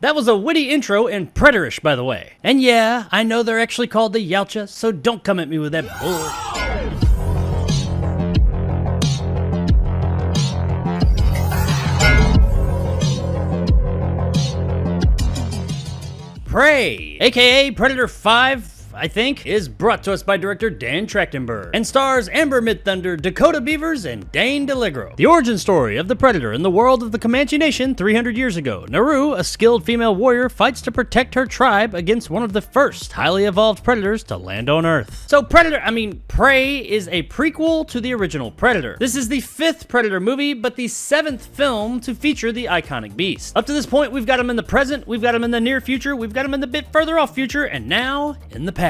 That was a witty intro and predatorish, by the way. And yeah, I know they're actually called the Yautja, so don't come at me with that bullshit. Prey, aka Predator 5, I think, is brought to us by director Dan Trachtenberg and stars Amber Midthunder, Dakota Beavers, and Dane DeLegro. The origin story of the Predator in the world of the Comanche Nation 300 years ago. Naru, a skilled female warrior, fights to protect her tribe against one of the first highly evolved predators to land on Earth. So Prey is a prequel to the original Predator. This is the 5th Predator movie, but the 7th film to feature the iconic beast. Up to this point, we've got him in the present, we've got him in the near future, we've got him in the bit further off future, and now in the past.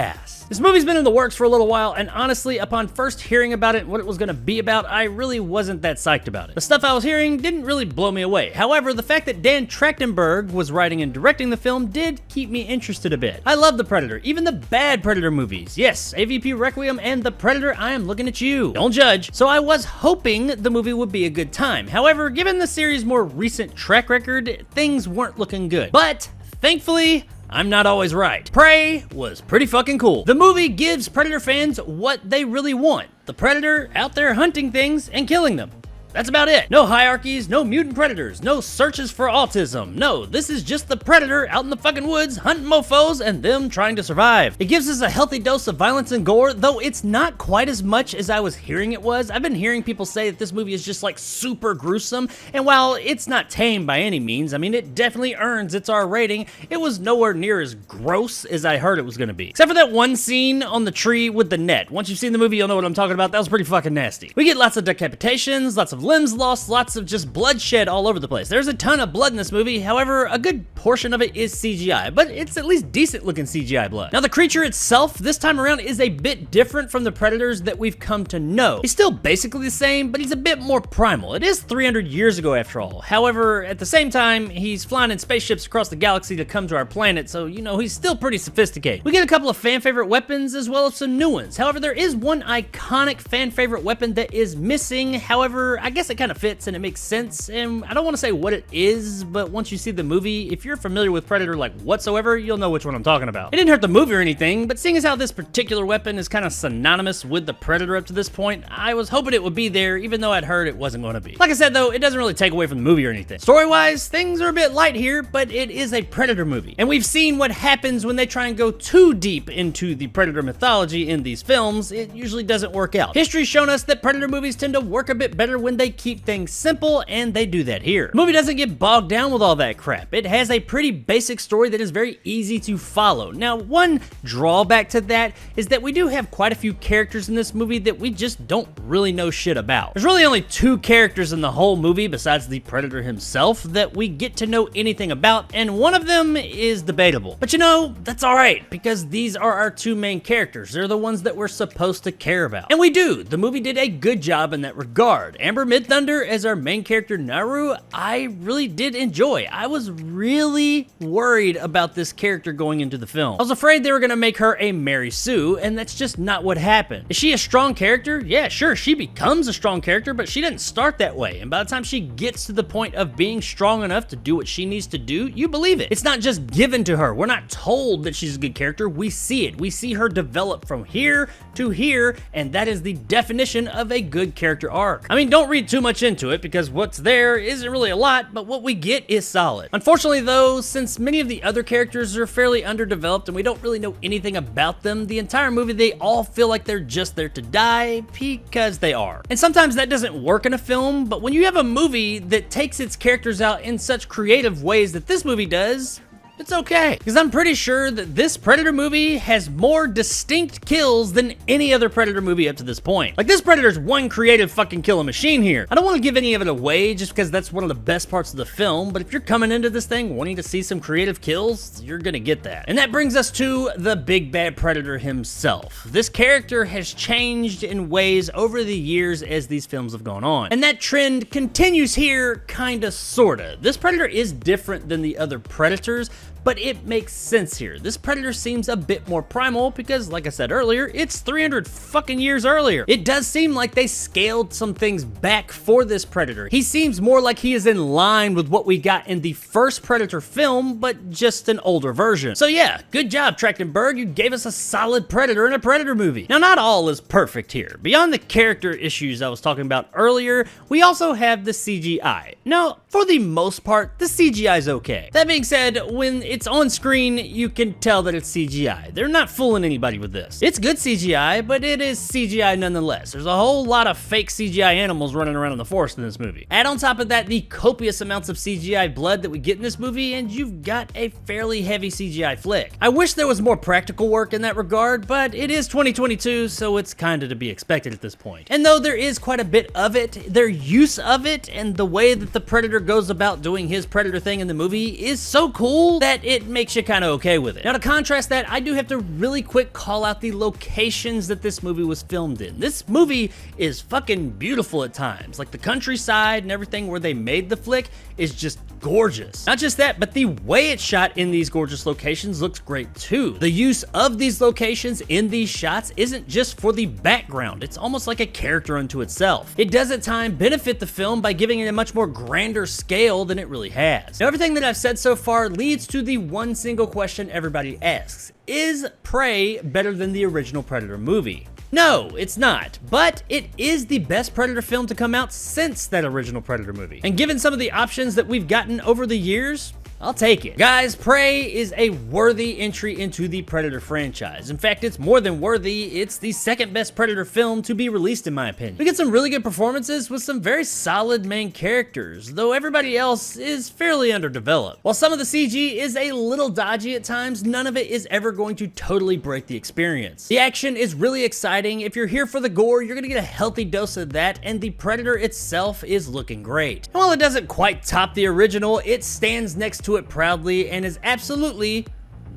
This movie's been in the works for a little while, and honestly, upon first hearing about it and what it was going to be about, I really wasn't that psyched about it. The stuff I was hearing didn't really blow me away. However, the fact that Dan Trachtenberg was writing and directing the film did keep me interested a bit. I love the Predator, even the bad Predator movies. Yes, AVP Requiem and The Predator, I am looking at you. Don't judge. So I was hoping the movie would be a good time. However, given the series' more recent track record, things weren't looking good. But thankfully, I'm not always right. Prey was pretty fucking cool. The movie gives Predator fans what they really want. The Predator out there hunting things and killing them. That's about it. No hierarchies, no mutant predators, no searches for autism. No, this is just the Predator out in the fucking woods hunting mofos and them trying to survive. It gives us a healthy dose of violence and gore, though it's not quite as much as I was hearing it was. I've been hearing people say that this movie is just like super gruesome, and while it's not tame by any means, I mean, it definitely earns its R rating, it was nowhere near as gross as I heard it was gonna be. Except for that one scene on the tree with the net. Once you've seen the movie, you'll know what I'm talking about. That was pretty fucking nasty. We get lots of decapitations, lots of limbs lost, lots of just bloodshed all over the place. There's a ton of blood in this movie, however, a good portion of it is CGI, but it's at least decent looking CGI blood. Now the creature itself, this time around, is a bit different from the Predators that we've come to know. He's still basically the same, but he's a bit more primal. It is 300 years ago after all. However, at the same time, he's flying in spaceships across the galaxy to come to our planet, so you know, he's still pretty sophisticated. We get a couple of fan favorite weapons as well as some new ones. However, there is one iconic fan favorite weapon that is missing. However, I guess it kind of fits and it makes sense, and I don't want to say what it is, but once you see the movie, if you're familiar with Predator like whatsoever, you'll know which one I'm talking about. It didn't hurt the movie or anything, but seeing as how this particular weapon is kind of synonymous with the Predator up to this point, I was hoping it would be there, even though I'd heard it wasn't going to be. Like I said though, it doesn't really take away from the movie or anything. Story-wise, things are a bit light here, but it is a Predator movie, and we've seen what happens when they try and go too deep into the Predator mythology in these films. It usually doesn't work out. History's shown us that Predator movies tend to work a bit better when they keep things simple, and they do that here. The movie doesn't get bogged down with all that crap. It has a pretty basic story that is very easy to follow. Now, one drawback to that is that we do have quite a few characters in this movie that we just don't really know shit about. There's really only 2 characters in the whole movie besides the Predator himself that we get to know anything about, and one of them is debatable. But you know, that's alright, because these are our 2 main characters. They're the ones that we're supposed to care about. And we do. The movie did a good job in that regard. Amber Midthunder as our main character Naru, I really did enjoy. I was really worried about this character going into the film. I was afraid they were gonna make her a Mary Sue, and that's just not what happened. Is she a strong character? Yeah, sure, she becomes a strong character, but she didn't start that way, and by the time she gets to the point of being strong enough to do what she needs to do, you believe it. It's not just given to her. We're not told that she's a good character, we see it. We see her develop from here to here, and that is the definition of a good character arc. I mean, don't read too much into it, because what's there isn't really a lot, but what we get is solid. Unfortunately though, since many of the other characters are fairly underdeveloped and we don't really know anything about them, the entire movie they all feel like they're just there to die because they are. And sometimes that doesn't work in a film, but when you have a movie that takes its characters out in such creative ways that this movie does, it's okay. Because I'm pretty sure that this Predator movie has more distinct kills than any other Predator movie up to this point. Like, this Predator's one creative fucking killing machine here. I don't want to give any of it away just because that's one of the best parts of the film, but if you're coming into this thing wanting to see some creative kills, you're gonna get that. And that brings us to the big bad Predator himself. This character has changed in ways over the years as these films have gone on. And that trend continues here, kinda sorta. This Predator is different than the other Predators, but it makes sense here. This Predator seems a bit more primal because, like I said earlier, it's 300 fucking years earlier. It does seem like they scaled some things back for this Predator. He seems more like he is in line with what we got in the first Predator film, but just an older version. So yeah, good job, Trachtenberg. You gave us a solid Predator in a Predator movie. Now, not all is perfect here. Beyond the character issues I was talking about earlier, we also have the CGI. Now, for the most part, the CGI is okay. That being said, when it's on screen, you can tell that it's CGI. They're not fooling anybody with this. It's good CGI, but it is CGI nonetheless. There's a whole lot of fake CGI animals running around in the forest in this movie. Add on top of that the copious amounts of CGI blood that we get in this movie, and you've got a fairly heavy CGI flick. I wish there was more practical work in that regard, but it is 2022, so it's kinda to be expected at this point. And though there is quite a bit of it, their use of it and the way that the Predator goes about doing his Predator thing in the movie is so cool that it makes you kinda okay with it. Now, to contrast that, I do have to really quick call out the locations that this movie was filmed in. This movie is fucking beautiful at times. Like, the countryside and everything where they made the flick is just gorgeous. Not just that, but the way it's shot in these gorgeous locations looks great too. The use of these locations in these shots isn't just for the background, it's almost like a character unto itself. It does at times benefit the film by giving it a much more grander scale than it really has. Now, everything that I've said so far leads to the one single question everybody asks. Is Prey better than the original Predator movie? No, it's not, but it is the best Predator film to come out since that original Predator movie. And given some of the options that we've gotten over the years, I'll take it. Guys, Prey is a worthy entry into the Predator franchise. In fact, it's more than worthy, it's the second best Predator film to be released in my opinion. We get some really good performances with some very solid main characters, though everybody else is fairly underdeveloped. While some of the CG is a little dodgy at times, none of it is ever going to totally break the experience. The action is really exciting. If you're here for the gore, you're gonna get a healthy dose of that, and the Predator itself is looking great. And while it doesn't quite top the original, it stands next to it proudly and is absolutely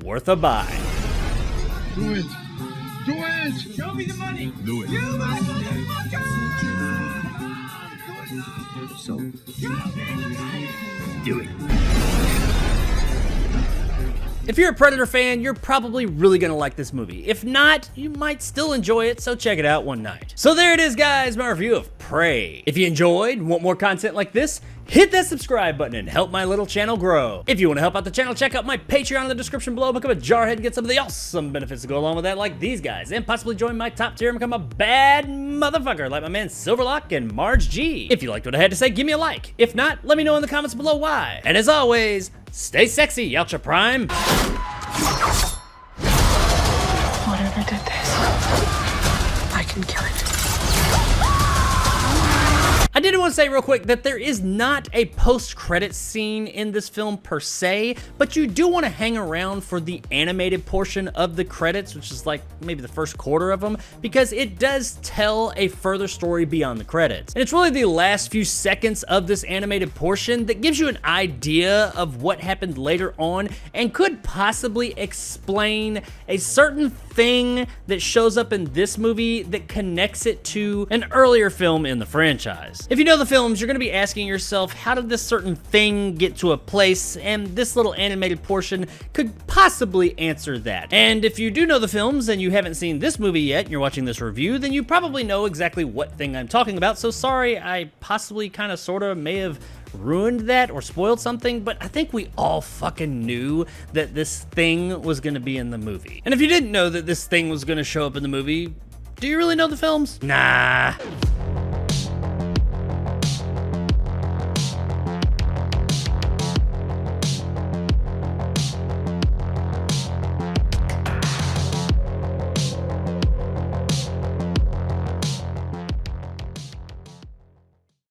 worth a buy. Do it. Do it. Show me the money. Do it. You motherfucker! So, do it. If you're a Predator fan, you're probably really gonna like this movie. If not, you might still enjoy it, so check it out one night. So there it is, guys, my review of Prey. If you enjoyed and want more content like this, hit that subscribe button and help my little channel grow. If you want to help out the channel, check out my Patreon in the description below. Become a jarhead and get some of the awesome benefits to go along with that, like these guys, and possibly join my top tier and become a bad motherfucker like my man Silverlock and Marge G. If you liked what I had to say, give me a like. If not, let me know in the comments below why. And as always, stay sexy, Yautja Prime. Whatever did this, I can kill it. I did want to say real quick that there is not a post-credits scene in this film per se, but you do want to hang around for the animated portion of the credits, which is like maybe the first quarter of them, because it does tell a further story beyond the credits. And it's really the last few seconds of this animated portion that gives you an idea of what happened later on and could possibly explain a certain thing that shows up in this movie that connects it to an earlier film in the franchise. If you know the films, you're going to be asking yourself, how did this certain thing get to a place? And this little animated portion could possibly answer that. And if you do know the films and you haven't seen this movie yet and you're watching this review, then you probably know exactly what thing I'm talking about. So sorry, I possibly kind of sort of may have ruined that or spoiled something, but I think we all fucking knew that this thing was going to be in the movie. And if you didn't know that this thing was going to show up in the movie, do you really know the films? Nah.